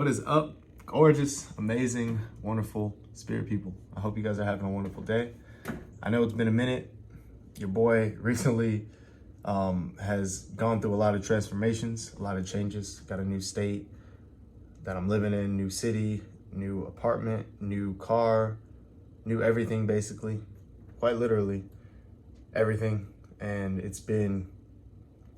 What is up, gorgeous, amazing, wonderful spirit people? I hope you guys are having a wonderful day. I know it's been a minute. Your boy recently has gone through a lot of transformations, a lot of changes. Got a new state that I'm living in, new city, new apartment, new car, new everything, basically, quite literally everything. And it's been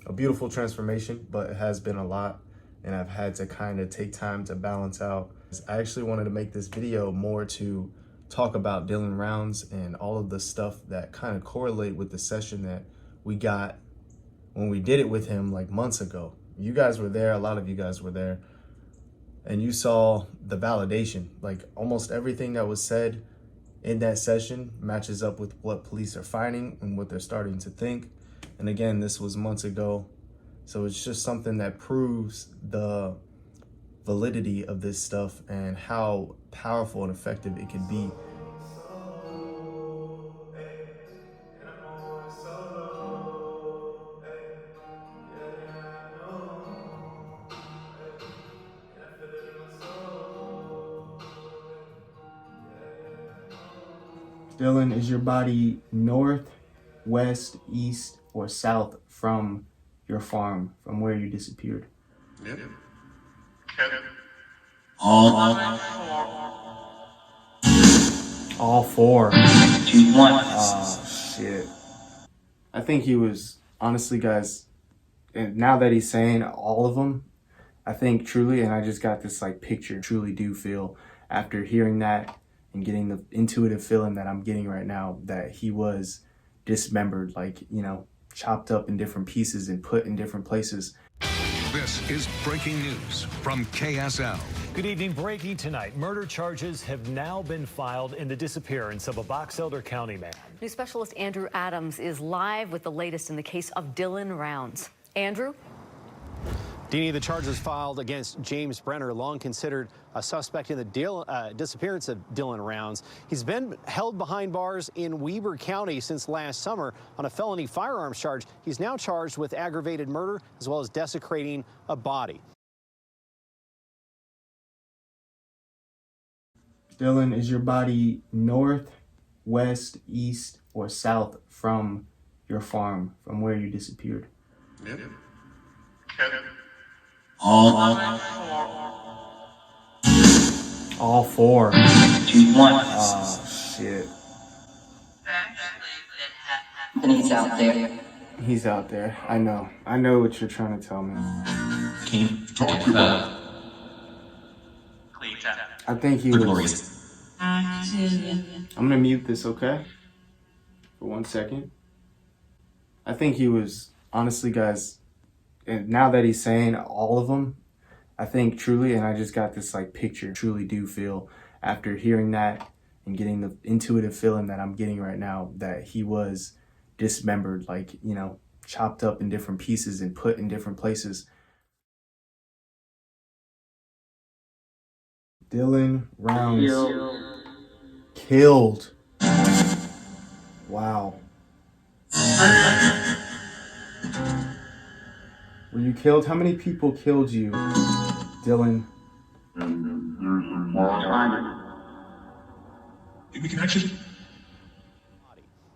a beautiful transformation, but it has been a lot, and I've had to kind of take time to balance out. I actually wanted to make this video more to talk about Dylan Rounds and all of the stuff that kind of correlate with the session that we got when we did it with him like months ago. You guys were there, a lot of you guys were there, and you saw the validation. Like almost everything that was said in that session matches up with what police are finding and what they're starting to think. And again, this was months ago. So it's just something that proves the validity of this stuff and how powerful and effective it can be. Dylan, is your body north, west, east, or south from your farm, from where you disappeared? Yep. All four. 2, 1. Oh, shit. I think he was, honestly, guys, and now that he's saying all of them, I think truly, and I just got this like picture, truly do feel after hearing that and getting the intuitive feeling that I'm getting right now that he was dismembered, like, you know, chopped up in different pieces and put in different places. This is breaking news from KSL. Good evening. Breaking tonight. Murder charges have now been filed in the disappearance of a Box Elder County man. News specialist Andrew Adams is live with the latest in the case of Dylan Rounds. Andrew? Deanie, the charges filed against James Brenner, long considered a suspect in the disappearance of Dylan Rounds. He's been held behind bars in Weber County since last summer on a felony firearms charge. He's now charged with aggravated murder as well as desecrating a body. Dylan, is your body north, west, east, or south from your farm, from where you disappeared? Yep. All four. 2, 1. Oh, shit. And he's out there. He's out there. I know what you're trying to tell me. Can you talk about I think he was... I'm gonna mute this, okay? For 1 second. I think he was, honestly, guys, and now that he's saying all of them, I think truly, and I just got this like picture, truly do feel after hearing that and getting the intuitive feeling that I'm getting right now that he was dismembered, like, you know, chopped up in different pieces and put in different places. Dylan Rounds killed. Wow. Were you killed? How many people killed you, Dylan? we can actually...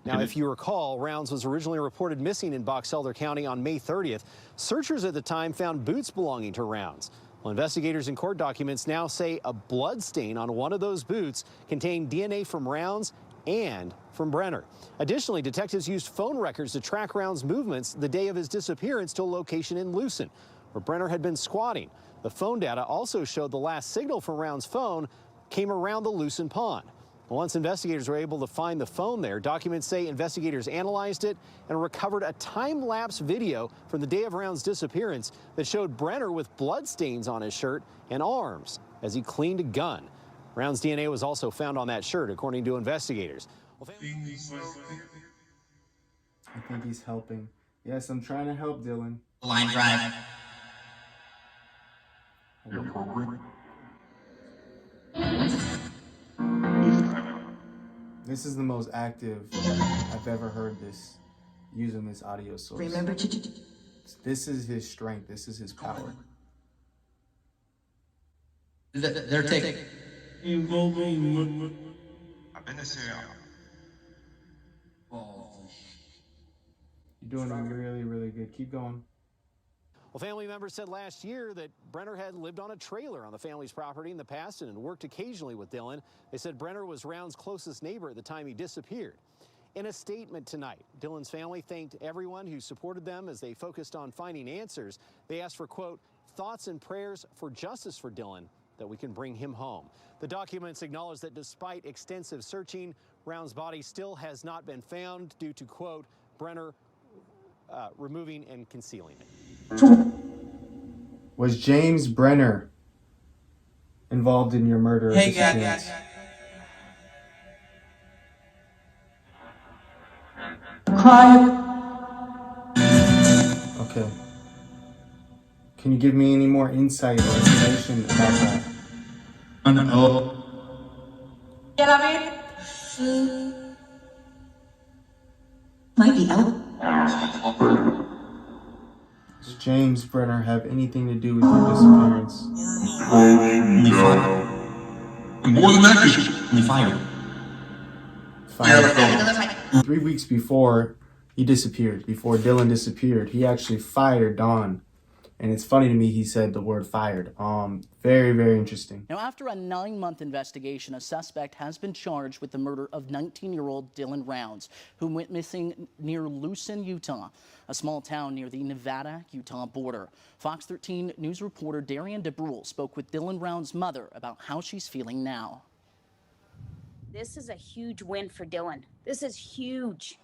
Now, if you recall, Rounds was originally reported missing in Box Elder County on May 30th. Searchers at the time found boots belonging to Rounds. Well, investigators in court documents now say a blood stain on one of those boots contained DNA from Rounds and from Brenner. Additionally, detectives used phone records to track Rounds' movements the day of his disappearance to a location in Lucin, where Brenner had been squatting. The phone data also showed the last signal from Rounds' phone came around the Lucin pond. Once investigators were able to find the phone there, documents say investigators analyzed it and recovered a time-lapse video from the day of Rounds' disappearance that showed Brenner with blood stains on his shirt and arms as he cleaned a gun. Rounds' DNA was also found on that shirt, according to investigators. I think he's helping. Yes, I'm trying to help, Dylan. Line drive. This is the most active I've ever heard this, using this audio source. Remember to... This is his strength. This is his power. They're taking. You're doing really, really good. Keep going. Well, family members said last year that Brenner had lived on a trailer on the family's property in the past and had worked occasionally with Dylan. They said Brenner was Round's closest neighbor at the time he disappeared. In a statement tonight, Dylan's family thanked everyone who supported them as they focused on finding answers. They asked for, quote, thoughts and prayers for justice for Dylan, that we can bring him home. The documents acknowledge that despite extensive searching, Round's body still has not been found due to, quote, Brenner removing and concealing it. Was James Brenner involved in your murder or disappearance? Okay. Can you give me any more insight or information about that? Might be out. Does James Brenner have anything to do with your disappearance? Only fire. More than that, because only fire. Fired. 3 weeks before he disappeared, before Dylan disappeared, he actually fired Dawn. And it's funny to me he said the word fired. Very, very interesting. Now, after a 9-month investigation, a suspect has been charged with the murder of 19-year-old Dylan Rounds, who went missing near Lucin, Utah, a small town near the Nevada-Utah border. Fox 13 News reporter Darian DeBrule spoke with Dylan Rounds' mother about how she's feeling now. This is a huge win for Dylan. This is huge.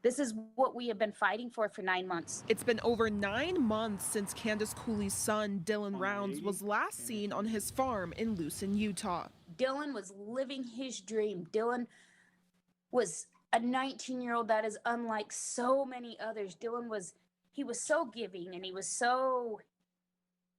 This is what we have been fighting for 9 months. It's been over 9 months since Candace Cooley's son, Dylan Rounds, was last seen on his farm in Lucin, Utah. Dylan was living his dream. Dylan was a 19-year-old that is unlike so many others. He was so giving, and he was so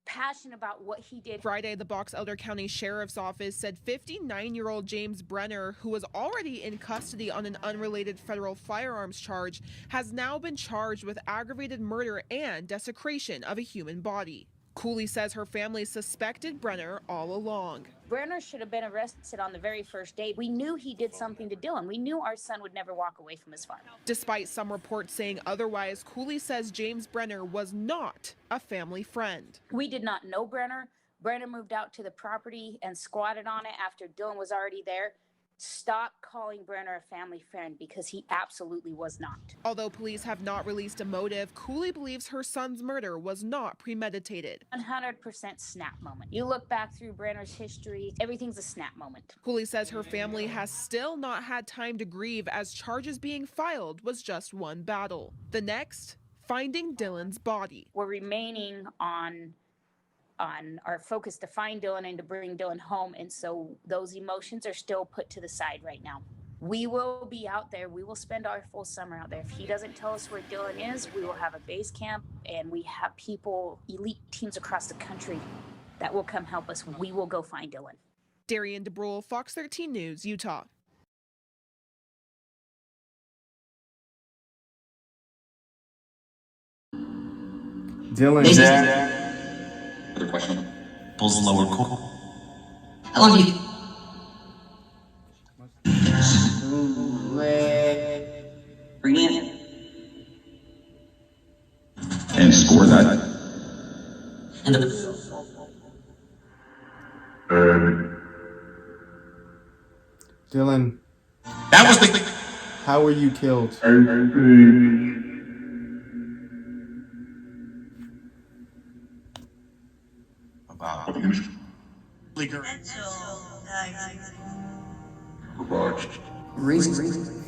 passionate about what he did. Friday, the Box Elder County Sheriff's Office said 59-year-old James Brenner, who was already in custody on an unrelated federal firearms charge, has now been charged with aggravated murder and desecration of a human body. Cooley says her family suspected Brenner all along. Brenner should have been arrested on the very first day. We knew he did something to Dylan. We knew our son would never walk away from his farm. Despite some reports saying otherwise, Cooley says James Brenner was not a family friend. We did not know Brenner. Brenner moved out to the property and squatted on it after Dylan was already there. Stop calling Brenner a family friend, because he absolutely was not. Although police have not released a motive, Cooley believes her son's murder was not premeditated. 100% snap moment. You look back through Brenner's history, everything's a snap moment. Cooley says her family has still not had time to grieve, as charges being filed was just one battle. The next, finding Dylan's body. We're remaining on our focus to find Dylan and to bring Dylan home, and so those emotions are still put to the side right now. We will be out there. We will spend our full summer out there. If he doesn't tell us where Dylan is, we will have a base camp, and we have people, elite teams across the country that will come help us. We will go find Dylan. Darian DeBrule, Fox 13 News, Utah. Dylan's Other question. Pulls the lower core. How long do you... Bring it. And score that. And Dylan, that was the... how were you killed? Reason.